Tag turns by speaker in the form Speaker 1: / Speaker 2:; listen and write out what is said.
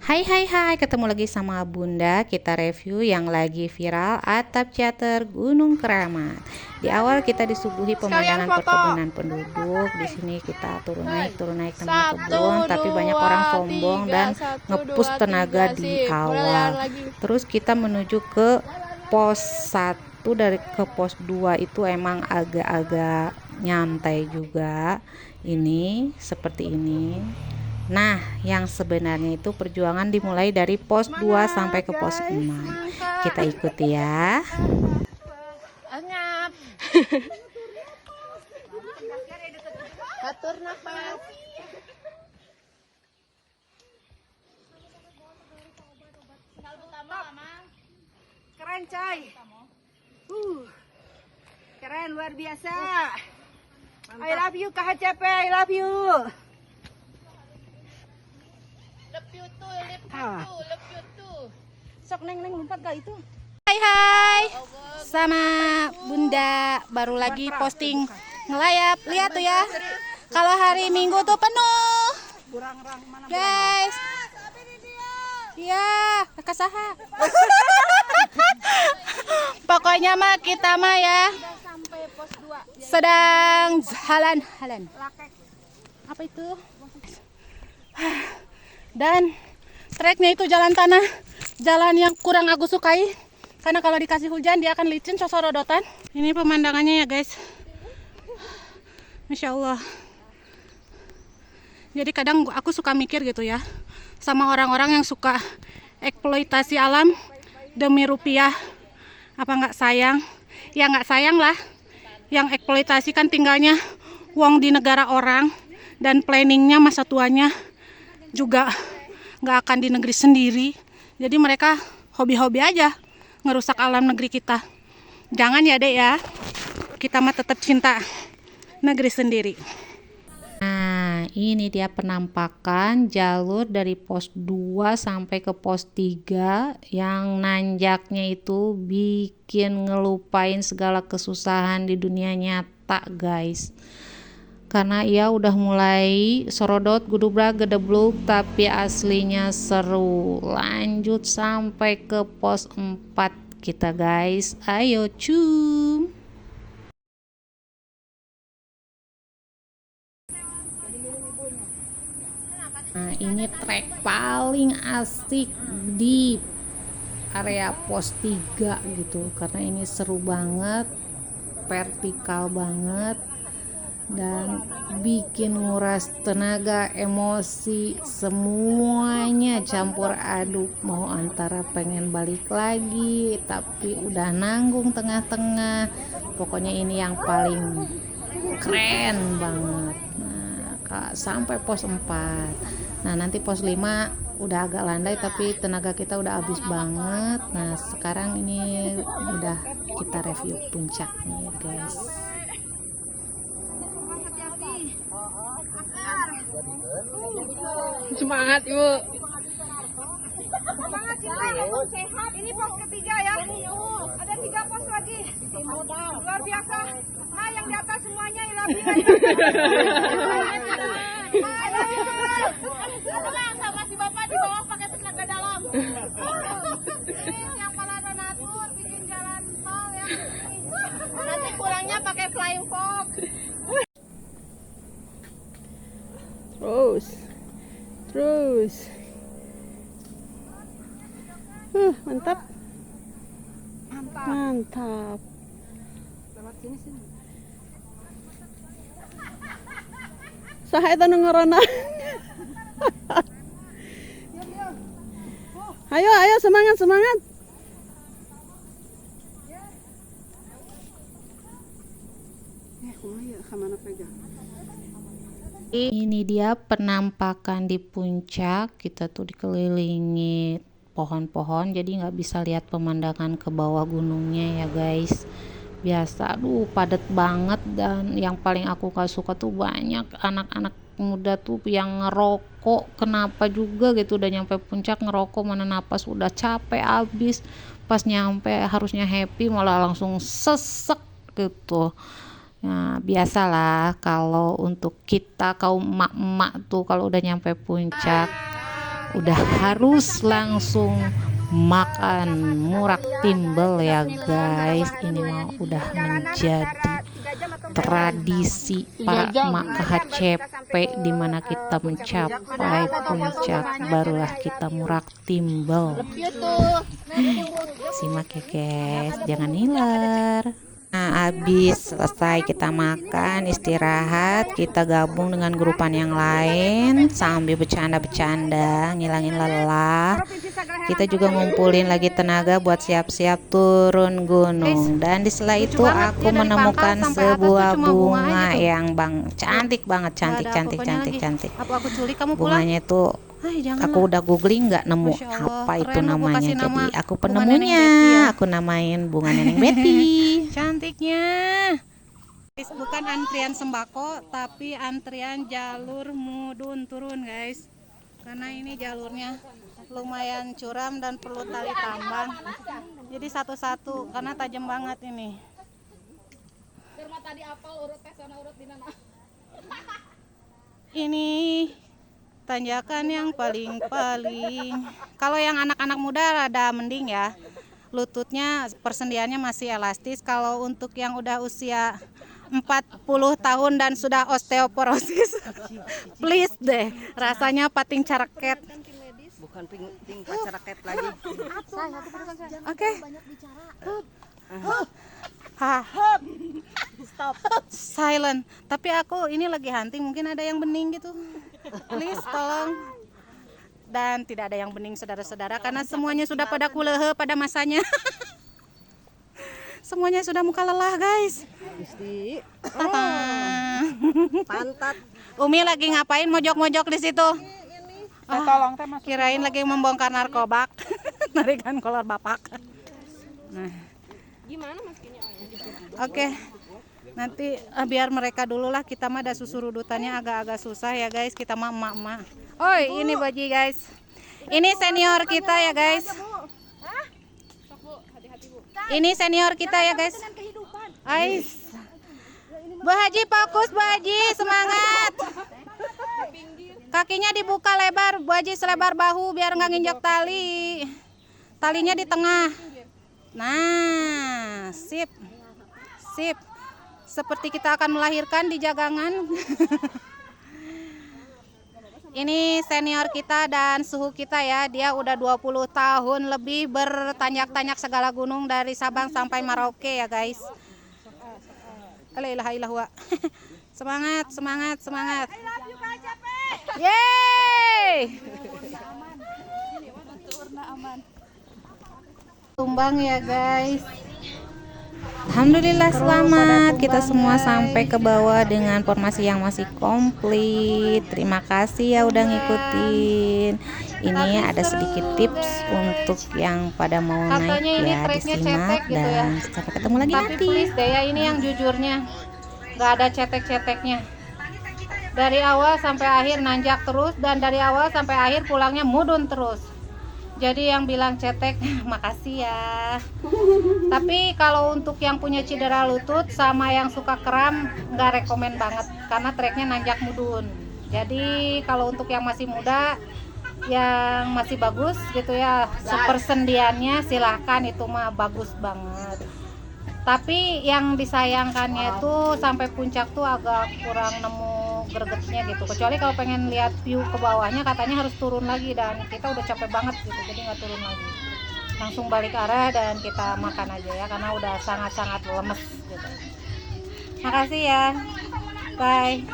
Speaker 1: Hai hai hai, ketemu lagi sama Bunda. Kita review yang lagi viral atap teater Gunung Keramat. Di awal kita disuguhi pemandangan perkebunan penduduk. Di sini kita turun naik namanya kebun, tapi banyak orang sombong dan ngepus tenaga di awal. Terus kita menuju ke pos 1, dari ke pos 2 itu emang agak-agak nyantai juga. Ini seperti ini. Nah, yang sebenarnya itu perjuangan dimulai dari pos 2 sampai ke pos 6. Kita ikuti ya.
Speaker 2: Angap. Atur nafas. Keren coy. Keren luar biasa. I love you KHCP, I love you.
Speaker 3: Lep you too.
Speaker 2: Sok neng lompat gak itu?
Speaker 1: Hai hai. Sama Bunda baru lagi posting ngelayap. Lihat tuh ya. Kalau hari Minggu tuh penuh. Guys. Ya, kakak saha. Pokoknya mah kita mah ya
Speaker 2: Sampai pos 2.
Speaker 1: sedang jalan-jalan. Apa itu? Dan treknya itu jalan tanah, jalan yang kurang aku sukai karena kalau dikasih hujan dia akan licin, sosorodotan. Ini pemandangannya ya guys, Masya Allah. Jadi kadang aku suka mikir gitu ya sama orang-orang yang suka eksploitasi alam demi rupiah. Apa nggak sayang? Ya nggak sayang lah. Yang eksploitasi kan tinggalnya uang di negara orang dan planningnya masa tuanya juga nggak akan di negeri sendiri. Jadi mereka hobi-hobi aja ngerusak alam negeri kita. Jangan ya dek ya, kita mah tetap cinta negeri sendiri. Nah, ini dia penampakan jalur dari pos 2 sampai ke pos 3 yang nanjaknya itu bikin ngelupain segala kesusahan di dunia nyata guys. Karena ia udah mulai sorodot, gudubrak, gedebluk, tapi aslinya seru. Lanjut sampai ke pos 4 kita guys. Ayo cum. Nah, ini trek paling asik di area pos 3 gitu. Karena ini seru banget, vertikal banget, dan bikin nguras tenaga, emosi, semuanya campur aduk. Mau antara pengen balik lagi tapi udah nanggung tengah-tengah. Pokoknya ini yang paling keren banget. Nah, sampai pos 4. Nah, nanti pos 5 udah agak landai tapi tenaga kita udah habis banget. Nah, sekarang ini udah kita review puncaknya ya guys.
Speaker 3: Semangat Ibu.
Speaker 2: Semangat kita sehat. Ini pos ketiga ya. Ada 3 pos lagi. Luar biasa. Nah, yang di atas semuanya ilahi. Sama si Bapak di bawah pakai tenaga dalam. Yang pala donatur bikin jalan tol ya. Nanti pulangnya pakai flying fox.
Speaker 3: Terus. Mantap.
Speaker 2: Lewat sini sini.
Speaker 3: Saha eta nu ngorona? Ayo semangat. Kemana pegang?
Speaker 1: Ini dia penampakan di puncak. Kita tuh dikelilingi pohon-pohon, jadi nggak bisa lihat pemandangan ke bawah gunungnya ya guys. Biasa, aduh padat banget. Dan yang paling aku gak suka tuh banyak anak-anak muda tuh yang ngerokok. Kenapa juga gitu, udah nyampe puncak ngerokok, mana napas udah capek abis, pas nyampe harusnya happy malah langsung sesek gitu. Nah, biasalah kalau untuk kita kaum emak-emak tuh kalau udah nyampe puncak
Speaker 4: udah harus langsung makan murak timbel ya guys. Ini mah udah menjadi tradisi para emak KHCP, dimana kita mencapai puncak barulah kita murak timbel. Simak ya guys, jangan ngiler. Nah, habis selesai kita makan, istirahat, kita gabung dengan grupan yang lain sambil bercanda-bercanda, ngilangin lelah. Kita juga ngumpulin lagi tenaga buat siap-siap turun gunung. Dan di sela itu aku menemukan sebuah bunga yang cantik banget, cantik.
Speaker 1: Apa aku culik kamu pulang?
Speaker 4: Bunganya itu aku udah googling nggak nemu apa itu namanya. Jadi aku penemunya, aku namain bunga Neneng Betty.
Speaker 1: Cantiknya. Bukan antrian sembako, tapi antrian jalur mudun turun guys. Karena ini jalurnya lumayan curam dan perlu tali tambang. Jadi satu-satu karena tajam banget ini. Ini tanjakan yang paling kalau yang anak-anak muda rada mending ya, lututnya persendiannya masih elastis. Kalau untuk yang udah usia 40 tahun dan sudah osteoporosis please deh, rasanya pating caraket.
Speaker 3: Bukan ping pacaraket lagi.
Speaker 1: Oke. Stop. Silent. Tapi aku ini lagi hunting, mungkin ada yang bening gitu. Please tolong. Dan tidak ada yang bening saudara-saudara karena semuanya sudah pada kulehe pada masanya. Semuanya sudah muka lelah guys.
Speaker 3: Gusti.
Speaker 1: Pantat. Umi lagi ngapain mojok-mojok di situ?
Speaker 2: Tolong teh masuk.
Speaker 1: Kirain lagi membongkar narkoba. Narikan kolor bapak. Nah.
Speaker 2: Gimana masukinnya?
Speaker 1: Oke. Nanti biar mereka dulu lah, kita mah ada susurudutannya agak-agak susah ya guys, kita mah emak-emak. Oi, ini Baji guys. Ini senior kita ya guys. Ini senior kita ya guys. Ais. Bu Haji fokus, Bu Haji, semangat. Kakinya dibuka lebar, Bu Haji, selebar bahu biar nggak nginjak tali. Talinya di tengah. Nah, sip. Sip. Seperti kita akan melahirkan di jagangan. Ini senior kita dan suhu kita ya. Dia udah 20 tahun lebih bertanjak-tanjak segala gunung dari Sabang sampai Merauke ya guys. La ilaha illallah. Semangat, semangat, semangat. Yeay. Tumbang ya guys.
Speaker 4: Alhamdulillah selamat, kita semua sampai ke bawah dengan formasi yang masih komplit. Terima kasih ya udah ngikutin. Ini ada sedikit tips untuk yang pada mau naik ya, disimak
Speaker 1: gitu
Speaker 4: dan sampai ketemu lagi
Speaker 1: Tapi
Speaker 4: nanti.
Speaker 1: please deh ya, ini yang jujurnya, nggak ada cetek-ceteknya. Dari awal sampai akhir nanjak terus, dan dari awal sampai akhir pulangnya mudun terus. Jadi yang bilang cetek, makasih ya. Tapi kalau untuk yang punya cedera lutut sama yang suka kram, nggak rekomen banget karena treknya nanjak mudun. Jadi kalau untuk yang masih muda, yang masih bagus gitu ya, sepersendiannya silahkan, itu mah bagus banget. Tapi yang disayangkannya itu sampai puncak tuh agak kurang nemu gregetnya gitu. Kecuali kalau pengen lihat view ke bawahnya, katanya harus turun lagi, dan kita udah capek banget gitu, jadi nggak turun lagi. Langsung balik arah dan kita makan aja ya, karena udah sangat-sangat lemes gitu. Makasih ya, bye.